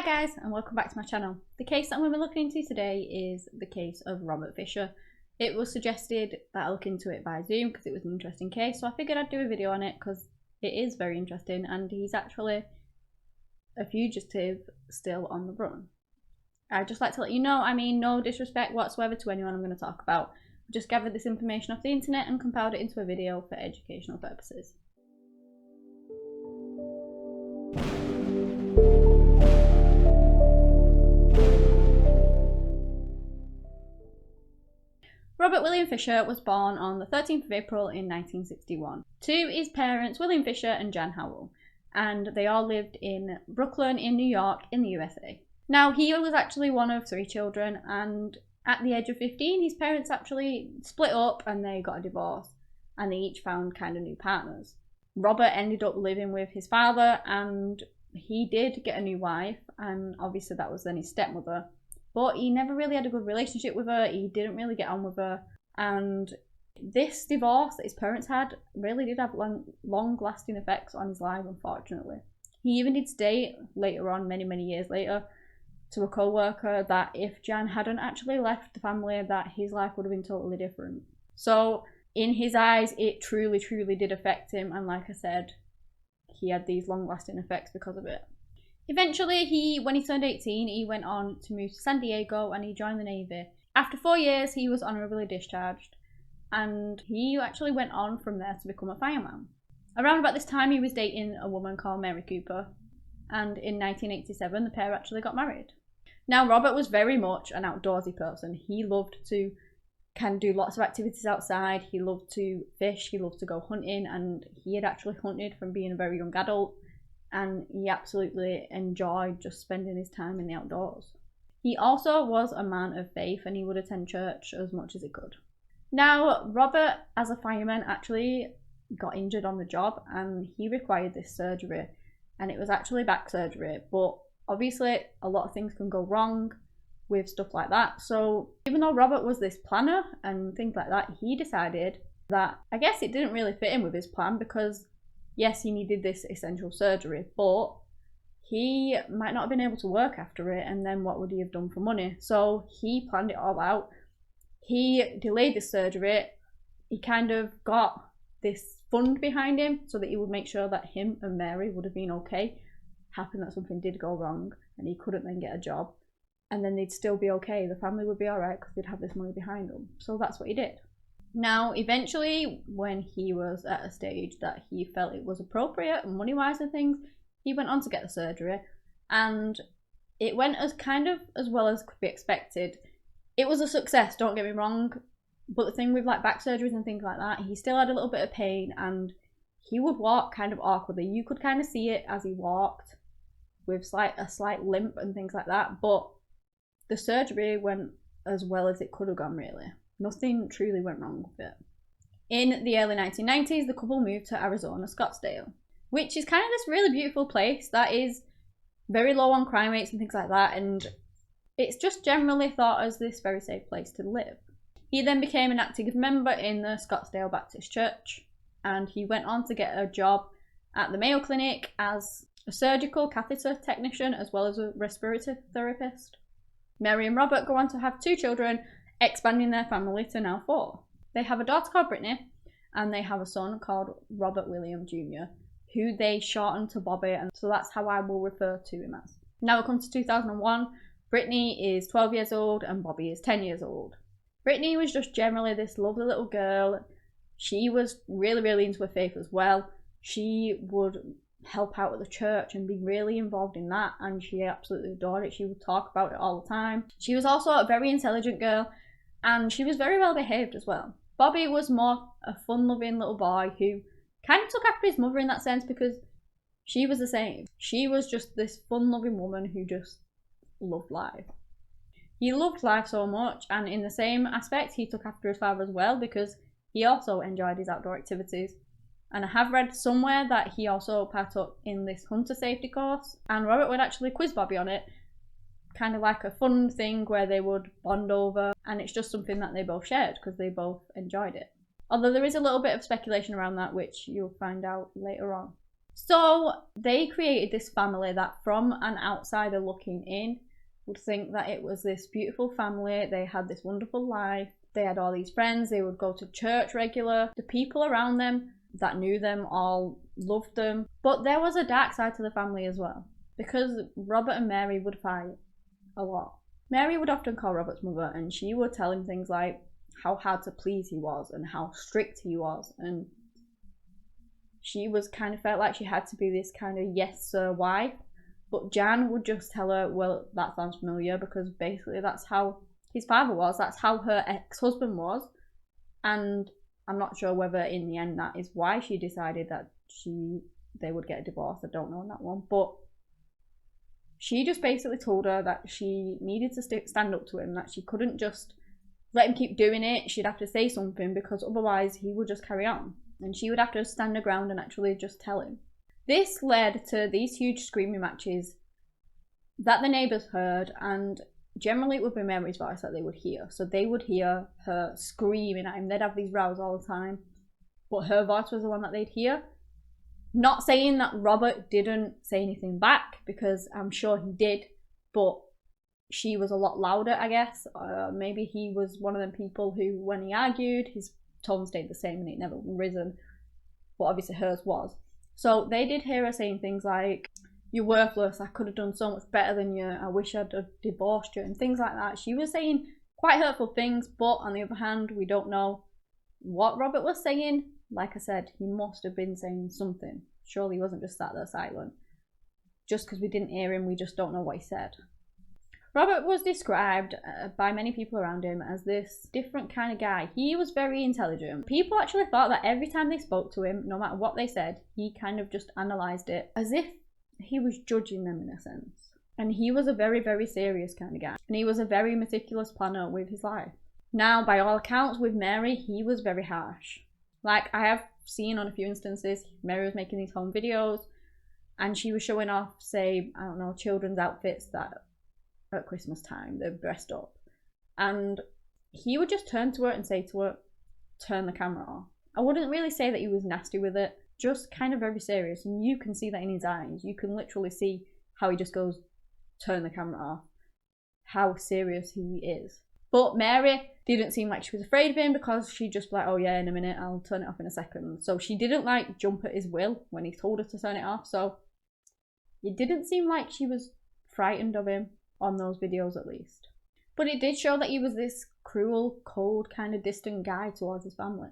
Hi guys, and welcome back to my channel. The case that I'm going to be looking into today is the case of Robert Fischer. It was suggested that I look into it via Zoom because it was an interesting case, so I figured I'd do a video on it because it is very interesting and he's actually a fugitive still on the run. I'd just like to let you know, I mean no disrespect whatsoever to anyone I'm going to talk about. I just gathered this information off the internet and compiled it into a video for educational purposes. Robert William Fischer was born on the 13th of April in 1961 to his parents William Fischer and Jan Howell, and they all lived in Brooklyn in New York in the USA. Now he was actually one of 3 children, and at the age of 15 his parents actually split up and they got a divorce and they each found kind of new partners. Robert ended up living with his father and he did get a new wife, and obviously that was then his stepmother. But he never really had a good relationship with her, he didn't really get on with her, and this divorce that his parents had really did have long-lasting effects on his life, unfortunately. He even did state later on, many years later, to a co-worker that if Jan hadn't actually left the family, that his life would have been totally different. So in his eyes, it truly did affect him, and like I said, he had these long-lasting effects because of it. Eventually, when he turned 18, he went on to move to San Diego and he joined the Navy. After 4 years, he was honorably discharged, and he actually went on from there to become a fireman. Around about this time, he was dating a woman called Mary Cooper, and in 1987, the pair actually got married. Now, Robert was very much an outdoorsy person. He loved to kind of do lots of activities outside. He loved to fish, he loved to go hunting, and he had actually hunted from being a very young adult. And he absolutely enjoyed just spending his time in the outdoors. He also was a man of faith and he would attend church as much as he could. Now, Robert, as a fireman, actually got injured on the job and he required this surgery. And it was actually back surgery, but obviously a lot of things can go wrong with stuff like that. So even though Robert was this planner and things like that, he decided that I guess it didn't really fit in with his plan because yes, he needed this essential surgery, but he might not have been able to work after it, and then what would he have done for money? So he planned it all out. He delayed the surgery. He kind of got this fund behind him so that he would make sure that him and Mary would have been okay. Happened that something did go wrong and he couldn't then get a job, and then they'd still be okay. The family would be alright because they'd have this money behind them. So that's what he did. Now, eventually, when he was at a stage that he felt it was appropriate, money-wise and things, he went on to get the surgery, and it went as well as could be expected. It was a success, don't get me wrong, but the thing with like back surgeries and things like that, he still had a little bit of pain, and he would walk kind of awkwardly. You could kind of see it as he walked, with a slight limp and things like that, but the surgery went as well as it could have gone, really. Nothing truly went wrong with it. In the early 1990s, the couple moved to Arizona, Scottsdale, which is kind of this really beautiful place that is very low on crime rates and things like that, and it's just generally thought as this very safe place to live. He then became an active member in the Scottsdale Baptist Church, and he went on to get a job at the Mayo Clinic as a surgical catheter technician as well as a respiratory therapist. Mary and Robert go on to have 2 children, expanding their family to now 4. They have a daughter called Brittany, and they have a son called Robert William Jr., who they shortened to Bobby, and so that's how I will refer to him as. Now it comes to 2001, Brittany is 12 years old and Bobby is 10 years old. Brittany was just generally this lovely little girl. She was really into her faith as well. She would help out at the church and be really involved in that, and she absolutely adored it. She would talk about it all the time. She was also a very intelligent girl, and she was very well behaved as well. Bobby was more a fun-loving little boy who kind of took after his mother in that sense because she was the same. She was just this fun-loving woman who just loved life. He loved life so much, and in the same aspect, he took after his father as well because he also enjoyed his outdoor activities. And I have read somewhere that he also partook in this hunter safety course, and Robert would actually quiz Bobby on it, kind of like a fun thing where they would bond over, and it's just something that they both shared because they both enjoyed it. Although there is a little bit of speculation around that, which you'll find out later on. So they created this family that from an outsider looking in would think that it was this beautiful family. They had this wonderful life. They had all these friends. They would go to church regular. The people around them that knew them all loved them. But there was a dark side to the family as well, because Robert and Mary would fight a lot. Mary would often call Robert's mother, and she would tell him things like how hard to please he was and how strict he was, and she was kind of felt like she had to be this kind of yes sir wife. But Jan would just tell her, well, that sounds familiar, because basically that's how his father was, that's how her ex-husband was. And I'm not sure whether in the end that is why she decided that they would get a divorce. I don't know on that one, but she just basically told her that she needed to stand up to him, that she couldn't just let him keep doing it. She'd have to say something, because otherwise he would just carry on, and she would have to stand her ground and actually just tell him. This led to these huge screaming matches that the neighbours heard, and generally it would be Mary's voice that they would hear. So they would hear her screaming at him. They'd have these rows all the time, but her voice was the one that they'd hear. Not saying that Robert didn't say anything back, because I'm sure he did, but she was a lot louder, I guess. Maybe he was one of them people who, when he argued, his tone stayed the same and it never risen, but obviously hers was. So they did hear her saying things like, "You're worthless, I could have done so much better than you, I wish I'd have divorced you," and things like that. She was saying quite hurtful things, but on the other hand, we don't know what Robert was saying. Like I said, he must have been saying something. Surely he wasn't just sat there silent. Just because we didn't hear him, we just don't know what he said. Robert was described by many people around him as this different kind of guy. He was very intelligent. People actually thought that every time they spoke to him, no matter what they said, he kind of just analysed it as if he was judging them in a sense. And he was a very, very serious kind of guy. And he was a very meticulous planner with his life. Now, by all accounts, with Mary, he was very harsh. Like, I have seen on a few instances, Mary was making these home videos and she was showing off, say, I don't know, children's outfits that at Christmas time they're dressed up, and he would just turn to her and say to her, "Turn the camera off." I wouldn't really say that he was nasty with it, just kind of very serious, and you can see that in his eyes. You can literally see how he just goes, "Turn the camera off," how serious he is. But Mary didn't seem like she was afraid of him, because she'd just be like, "Oh yeah, in a minute, I'll turn it off in a second." So she didn't like jump at his will when he told her to turn it off. So it didn't seem like she was frightened of him, on those videos at least. But it did show that he was this cruel, cold, kind of distant guy towards his family.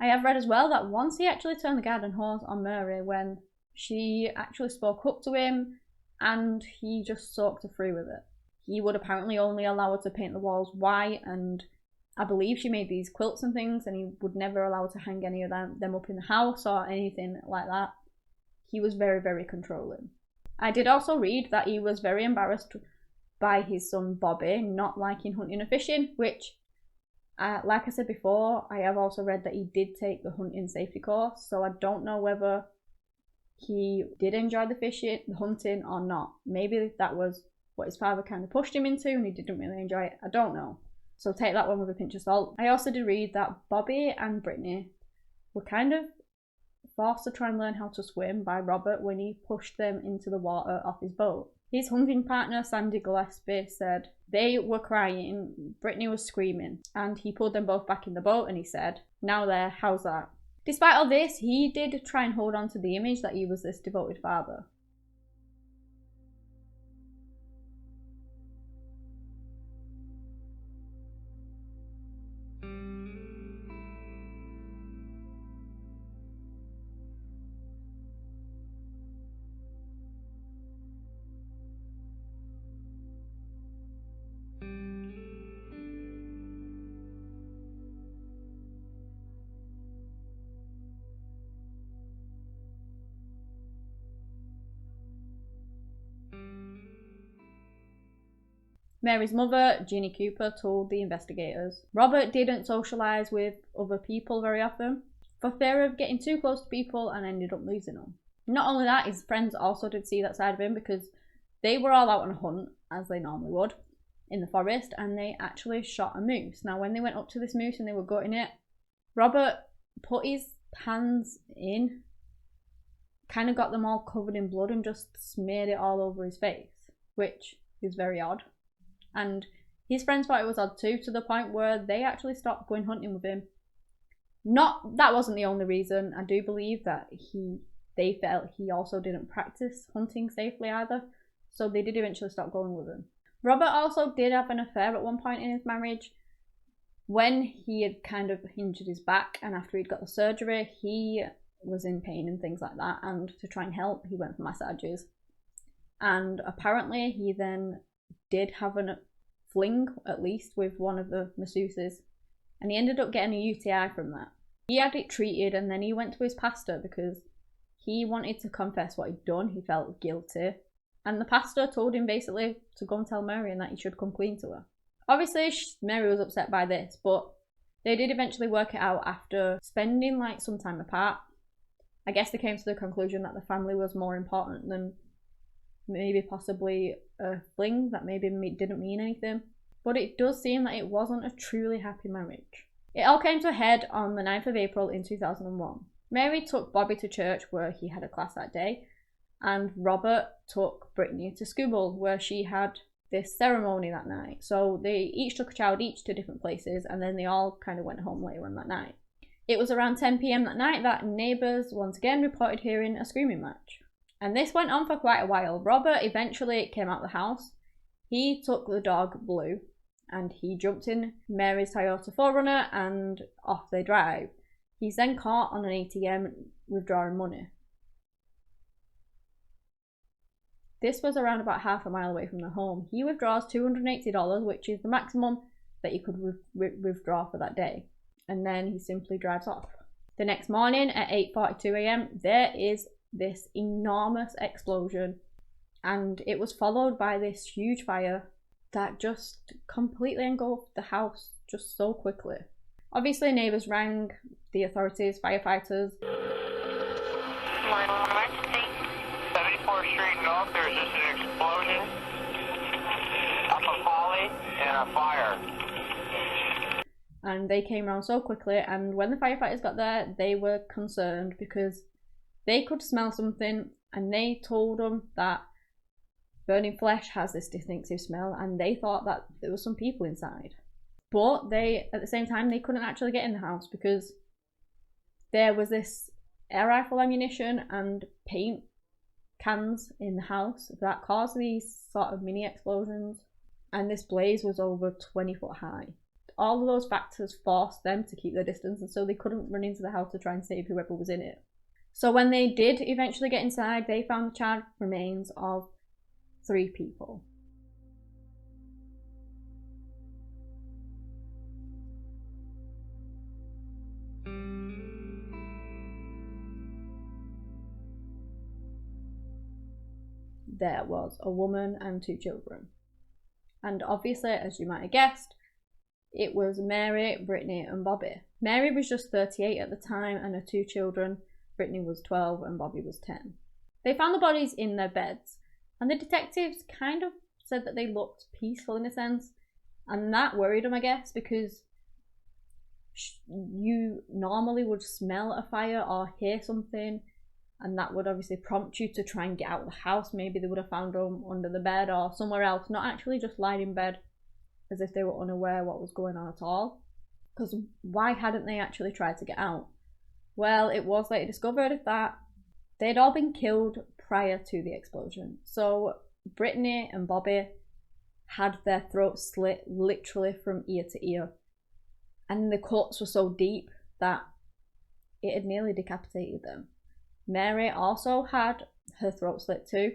I have read as well that once he actually turned the garden hose on Mary when she actually spoke up to him, and he just soaked her through with it. He would apparently only allow her to paint the walls white, and I believe she made these quilts and things, and he would never allow her to hang any of them up in the house or anything like that. He was very, very controlling. I did also read that he was very embarrassed by his son Bobby not liking hunting and fishing, which, like I said before, I have also read that he did take the hunting safety course, so I don't know whether he did enjoy the fishing, the hunting, or not. Maybe that was what his father kind of pushed him into and he didn't really enjoy it. I don't know. So take that one with a pinch of salt. I also did read that Bobby and Brittany were kind of forced to try and learn how to swim by Robert when he pushed them into the water off his boat. His hunting partner, Sandy Gillespie, said they were crying, Brittany was screaming, and he pulled them both back in the boat and he said, "Now there, how's that?" Despite all this, he did try and hold on to the image that he was this devoted father. Mary's mother, Jeannie Cooper, told the investigators Robert didn't socialise with other people very often for fear of getting too close to people and ended up losing them. Not only that, his friends also did see that side of him, because they were all out on a hunt, as they normally would, in the forest, and they actually shot a moose. Now, when they went up to this moose and they were gutting it, Robert put his hands in kind of got them all covered in blood and just smeared it all over his face, which is very odd. And his friends thought it was odd too, to the point where they actually stopped going hunting with him. That wasn't the only reason. I do believe that they felt he also didn't practice hunting safely either, so they did eventually stop going with him. Robert also did have an affair at one point in his marriage. When he had kind of injured his back and after he'd got the surgery, he was in pain and things like that, and to try and help, he went for massages. And apparently he then did have a fling, at least, with one of the masseuses, and he ended up getting a UTI from that. He had it treated, and then he went to his pastor because he wanted to confess what he'd done. He felt guilty, and the pastor told him basically to go and tell Mary and that he should come clean to her. Obviously Mary was upset by this, but they did eventually work it out after spending like some time apart. I guess they came to the conclusion that the family was more important than maybe possibly a fling that maybe didn't mean anything. But it does seem that it wasn't a truly happy marriage. It all came to a head on the 9th of April in 2001. Mary took Bobby to church where he had a class that day, and Robert took Brittany to school where she had this ceremony that night. So they each took a child each to different places, and then they all kind of went home later on that night. It was around 10 p.m. that night that neighbours once again reported hearing a screaming match. And this went on for quite a while. Robert eventually came out of the house. He took the dog Blue and he jumped in Mary's Toyota 4Runner and off they drive. He's then caught on an ATM withdrawing money. This was around about half a mile away from the home. He withdraws $280, which is the maximum that you could withdraw for that day. And then he simply drives off. The next morning at 8:42 a.m, there is this enormous explosion, and it was followed by this huge fire that just completely engulfed the house just so quickly. Obviously neighbours rang the authorities, firefighters. 74th Street North, there's just an explosion up a volley and a fire. And they came around so quickly, and when the firefighters got there, they were concerned because they could smell something, and they told them that burning flesh has this distinctive smell, and they thought that there was some people inside. But they, at the same time, they couldn't actually get in the house because there was this air rifle ammunition and paint cans in the house that caused these sort of mini explosions, and this blaze was over 20 foot high. All of those factors forced them to keep their distance, and so they couldn't run into the house to try and save whoever was in it. So when they did eventually get inside, they found the charred remains of 3 people. There was a woman and 2 children. And obviously, as you might have guessed, it was Mary, Brittany and Bobby. Mary was just 38 at the time, and her 2 children, Brittany was 12 and Bobby was 10. They found the bodies in their beds, and the detectives kind of said that they looked peaceful in a sense, and that worried them, I guess, because you normally would smell a fire or hear something, and that would obviously prompt you to try and get out of the house. Maybe they would have found them under the bed or somewhere else, not actually just lying in bed as if they were unaware what was going on at all. Because why hadn't they actually tried to get out? Well, it was later discovered that they'd all been killed prior to the explosion. So Brittany and Bobby had their throats slit literally from ear to ear, and the cuts were so deep that it had nearly decapitated them. Mary also had her throat slit too,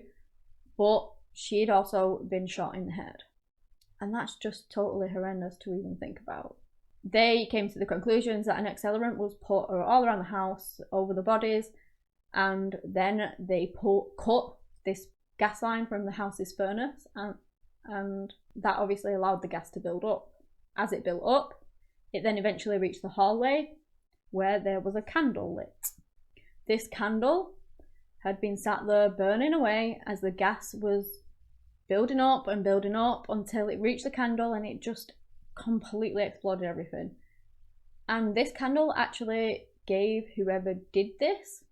but she'd also been shot in the head. And that's just totally horrendous to even think about. They came to the conclusions that an accelerant was put all around the house over the bodies, and then they cut this gas line from the house's furnace, and that obviously allowed the gas to build up. As it built up, it then eventually reached the hallway where there was a candle lit. This candle had been sat there burning away as the gas was building up and building up until it reached the candle, and it just completely exploded everything. And this candle actually gave whoever did this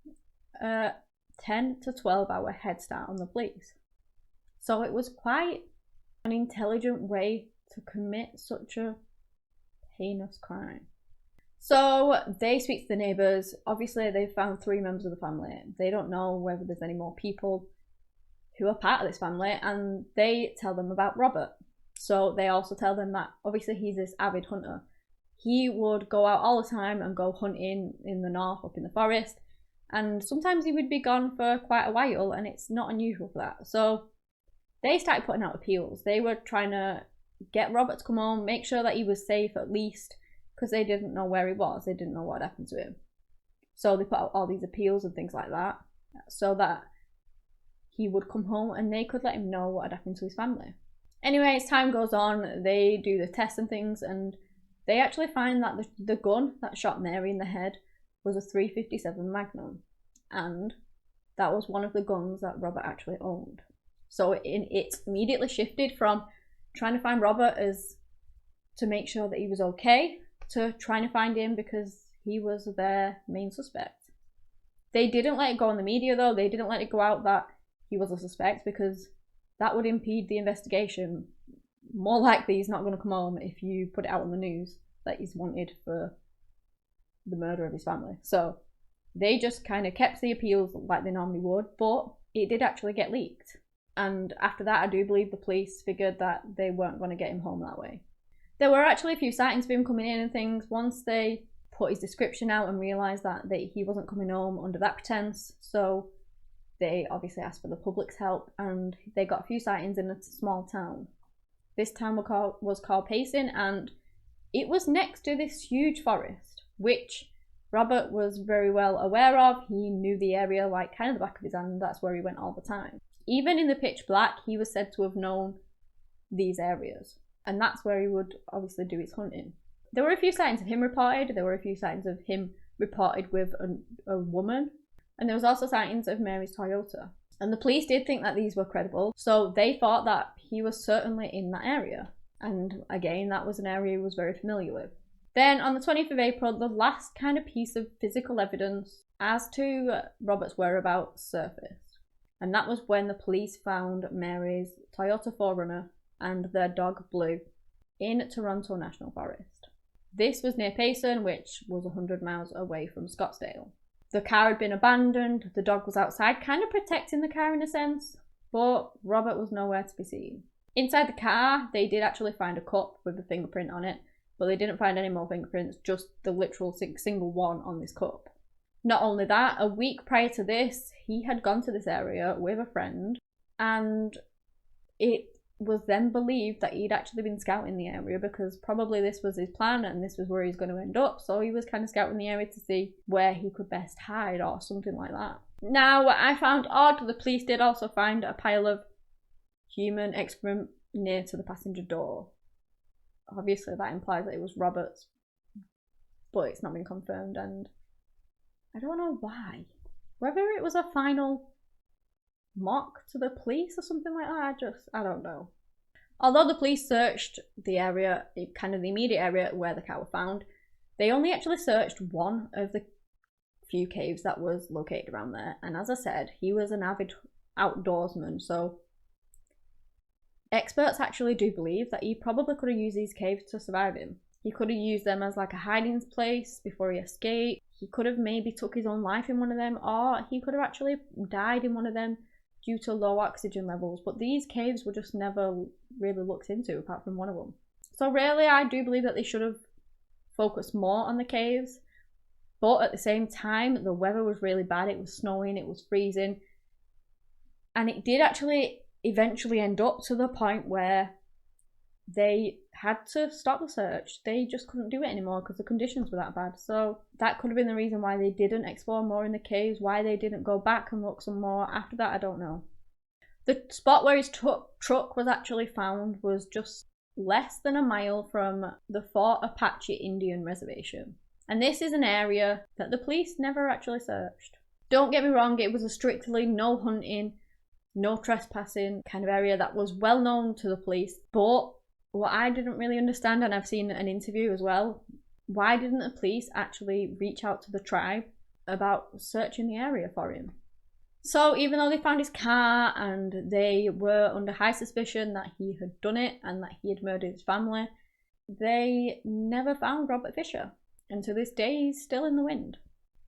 10 to 12 hour head start on the police. So it was quite an intelligent way to commit such a heinous crime. So they speak to the neighbours. Obviously, they found 3 members of the family. They don't know whether there's any more people who are part of this family, and they tell them about Robert. So they also tell them that obviously he's this avid hunter. He would go out all the time and go hunting in the north, up in the forest, and sometimes he would be gone for quite a while, and it's not unusual for that. So they started putting out appeals. They were trying to get Robert to come home, make sure that he was safe at least, because they didn't know where he was. They didn't know what happened to him. So they put out all these appeals and things like that so that he would come home and they could let him know what had happened to his family. Anyway, as time goes on, they do the tests and things, and they actually find that the gun that shot Mary in the head was a .357 Magnum, and that was one of the guns that Robert actually owned. So it immediately shifted from trying to find Robert as to make sure that he was okay to trying to find him because he was their main suspect. They didn't let it go on the media though. They didn't let it go out that he was a suspect because that would impede the investigation. More likely he's not going to come home if you put it out on the news that he's wanted for the murder of his family. So they just kind of kept the appeals like they normally would, but it did actually get leaked. And after that, I do believe the police figured that they weren't going to get him home that way. There were actually a few sightings of him coming in and things once they put his description out and realised that he wasn't coming home under that pretense. So they obviously asked for the public's help, and they got a few sightings in a small town. This town was called Payson, and it was next to this huge forest, which Robert was very well aware of. He knew the area like kind of the back of his hand. That's where he went all the time. Even in the pitch black, he was said to have known these areas, and that's where he would obviously do his hunting. There were a few sightings of him reported. There were a few sightings of him reported with a woman, and there was also sightings of Mary's Toyota. And the police did think that these were credible, so they thought that he was certainly in that area. And again, that was an area he was very familiar with. Then on the 20th of April, the last kind of piece of physical evidence as to Robert's whereabouts surfaced. And that was when the police found Mary's Toyota 4Runner and their dog Blue in Toronto National Forest. This was near Payson, which was 100 miles away from Scottsdale. The car had been abandoned, the dog was outside, kind of protecting the car in a sense, but Robert was nowhere to be seen. Inside the car, they did actually find a cup with a fingerprint on it, but they didn't find any more fingerprints, just the literal single one on this cup. Not only that, a week prior to this, he had gone to this area with a friend, and it was then believed that he'd actually been scouting the area because probably this was his plan and this was where he was going to end up. So he was kind of scouting the area to see where he could best hide or something like that. Now, I found odd, the police did also find a pile of human excrement near to the passenger door. Obviously, that implies that it was Robert's, but it's not been confirmed, and I don't know why. Whether it was a final mock to the police or something like that, I don't know. Although the police searched the area, kind of the immediate area where the car was found, they only actually searched one of the few caves that was located around there. And as I said, he was an avid outdoorsman, so experts actually do believe that he probably could have used these caves to survive him. He could have used them as like a hiding place before he escaped. He could have maybe took his own life in one of them, or he could have actually died in one of them due to low oxygen levels. But these caves were just never really looked into apart from one of them. So really, I do believe that they should have focused more on the caves. But at the same time, the weather was really bad. It was snowing, it was freezing. And it did actually eventually end up to the point where they had to stop the search. They just couldn't do it anymore because the conditions were that bad. So that could have been the reason why they didn't explore more in the caves, why they didn't go back and look some more. After that, I don't know. The spot where his truck was actually found was just less than a mile from the Fort Apache Indian Reservation. And this is an area that the police never actually searched. Don't get me wrong, it was a strictly no hunting, no trespassing kind of area that was well known to the police. But what I didn't really understand, and I've seen an interview as well, why didn't the police actually reach out to the tribe about searching the area for him? So even though they found his car and they were under high suspicion that he had done it and that he had murdered his family, they never found Robert Fischer. And to this day, he's still in the wind.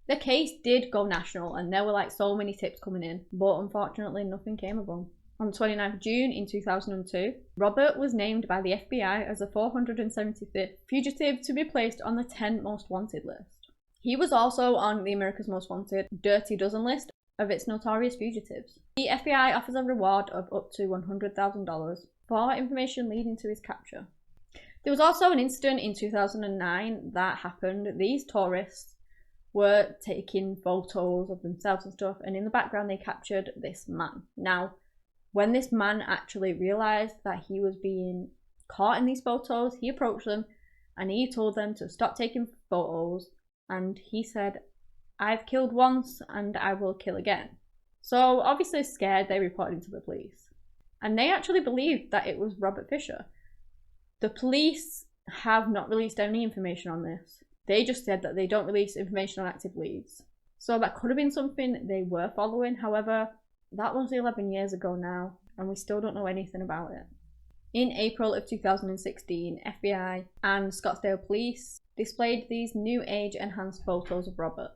The case did go national and there were like so many tips coming in, but unfortunately nothing came of them. On 29th June in 2002, Robert was named by the FBI as the 475th fugitive to be placed on the 10 most wanted list. He was also on the America's Most Wanted Dirty Dozen list of its notorious fugitives. The FBI offers a reward of up to $100,000 for information leading to his capture. There was also an incident in 2009 that happened. These tourists were taking photos of themselves and stuff, and in the background they captured this man. Now, when this man actually realised that he was being caught in these photos, he approached them and he told them to stop taking photos, and he said, "I've killed once and I will kill again." So obviously scared, they reported him to the police. And they actually believed that it was Robert Fischer. The police have not released any information on this. They just said that they don't release information on active leads. So that could have been something they were following. However, that was 11 years ago now, and we still don't know anything about it. In April of 2016, FBI and Scottsdale police displayed these new age enhanced photos of Robert.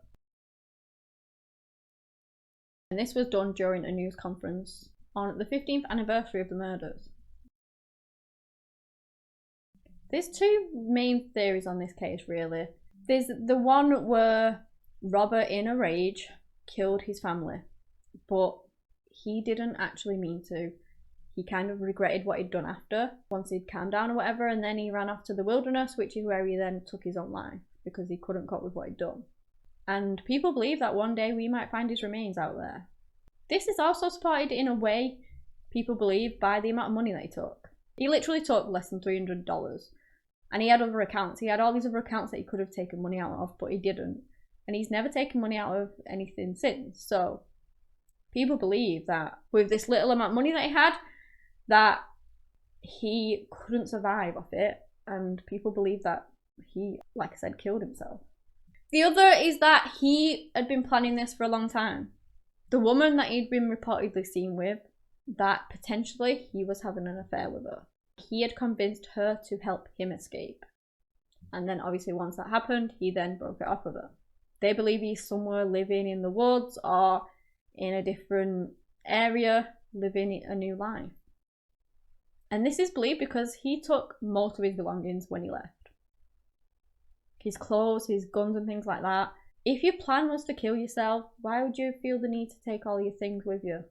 And this was done during a news conference on the 15th anniversary of the murders. There's two main theories on this case, really. There's the one where Robert, in a rage, killed his family, but he didn't actually mean to. He kind of regretted what he'd done after, once he'd calmed down or whatever, and then he ran off to the wilderness, which is where he then took his own life, because he couldn't cope with what he'd done. And people believe that one day we might find his remains out there. This is also supported in a way, people believe, by the amount of money that he took. He literally took less than $300. And he had other accounts. He had all these other accounts that he could have taken money out of, but he didn't. And he's never taken money out of anything since. So people believe that with this little amount of money that he had, that he couldn't survive off it. And people believe that he, like I said, killed himself. The other is that he had been planning this for a long time. The woman that he'd been reportedly seen with, that potentially he was having an affair with her. He had convinced her to help him escape. And then obviously once that happened, he then broke it off with her. They believe he's somewhere living in the woods or in a different area, living a new life. And this is believed because he took most of his belongings when he left. His clothes, his guns and things like that. If your plan was to kill yourself, why would you feel the need to take all your things with you?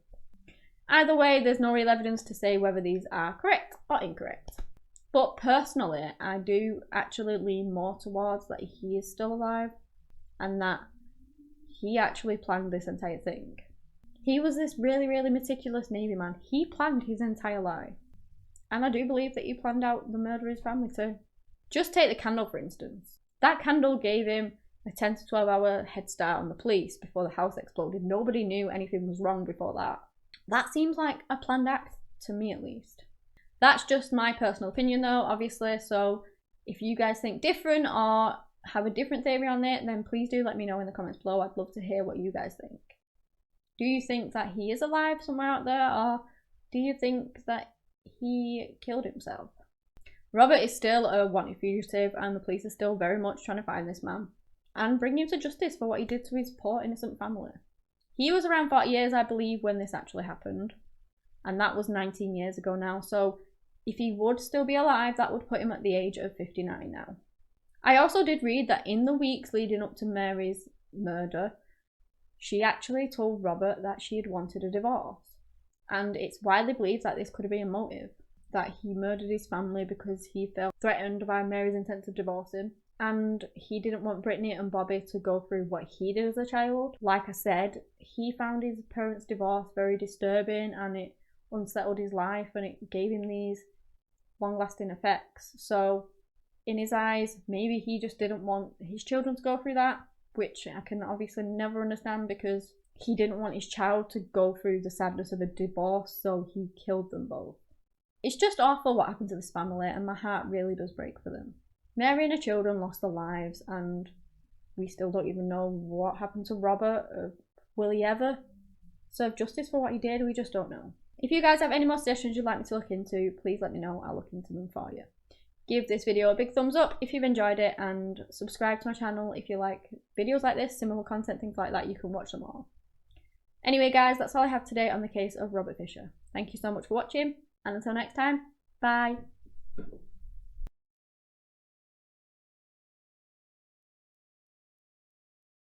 Either way, there's no real evidence to say whether these are correct or incorrect. But personally, I do actually lean more towards that he is still alive and that he actually planned this entire thing. He was this really, really meticulous Navy man. He planned his entire life. And I do believe that he planned out the murder of his family too. Just take the candle, for instance. That candle gave him a 10 to 12 hour head start on the police before the house exploded. Nobody knew anything was wrong before that. That seems like a planned act, to me at least. That's just my personal opinion though, obviously, so if you guys think different or have a different theory on it, then please do let me know in the comments below. I'd love to hear what you guys think. Do you think that he is alive somewhere out there, or do you think that he killed himself? Robert is still a wanted fugitive, and the police are still very much trying to find this man and bring him to justice for what he did to his poor innocent family. He was around 40 years, I believe, when this actually happened. And that was 19 years ago now. So if he would still be alive, that would put him at the age of 59 now. I also did read that in the weeks leading up to Mary's murder, she actually told Robert that she had wanted a divorce. And it's widely believed that this could have been a motive. That he murdered his family because he felt threatened by Mary's intent to divorce him. And he didn't want Brittany and Bobby to go through what he did as a child. Like I said, he found his parents' divorce very disturbing and it unsettled his life and it gave him these long-lasting effects. So in his eyes, maybe he just didn't want his children to go through that, which I can obviously never understand because he didn't want his child to go through the sadness of a divorce, so he killed them both. It's just awful what happened to this family and my heart really does break for them. Mary and her children lost their lives and we still don't even know what happened to Robert. Will he ever? serve justice for what he did, we just don't know. If you guys have any more suggestions you'd like me to look into, please let me know, I'll look into them for you. Give this video a big thumbs up if you've enjoyed it, and subscribe to my channel if you like videos like this, similar content, things like that. You can watch them all. Anyway guys, that's all I have today on the case of Robert Fischer. Thank you so much for watching, and until next time, bye!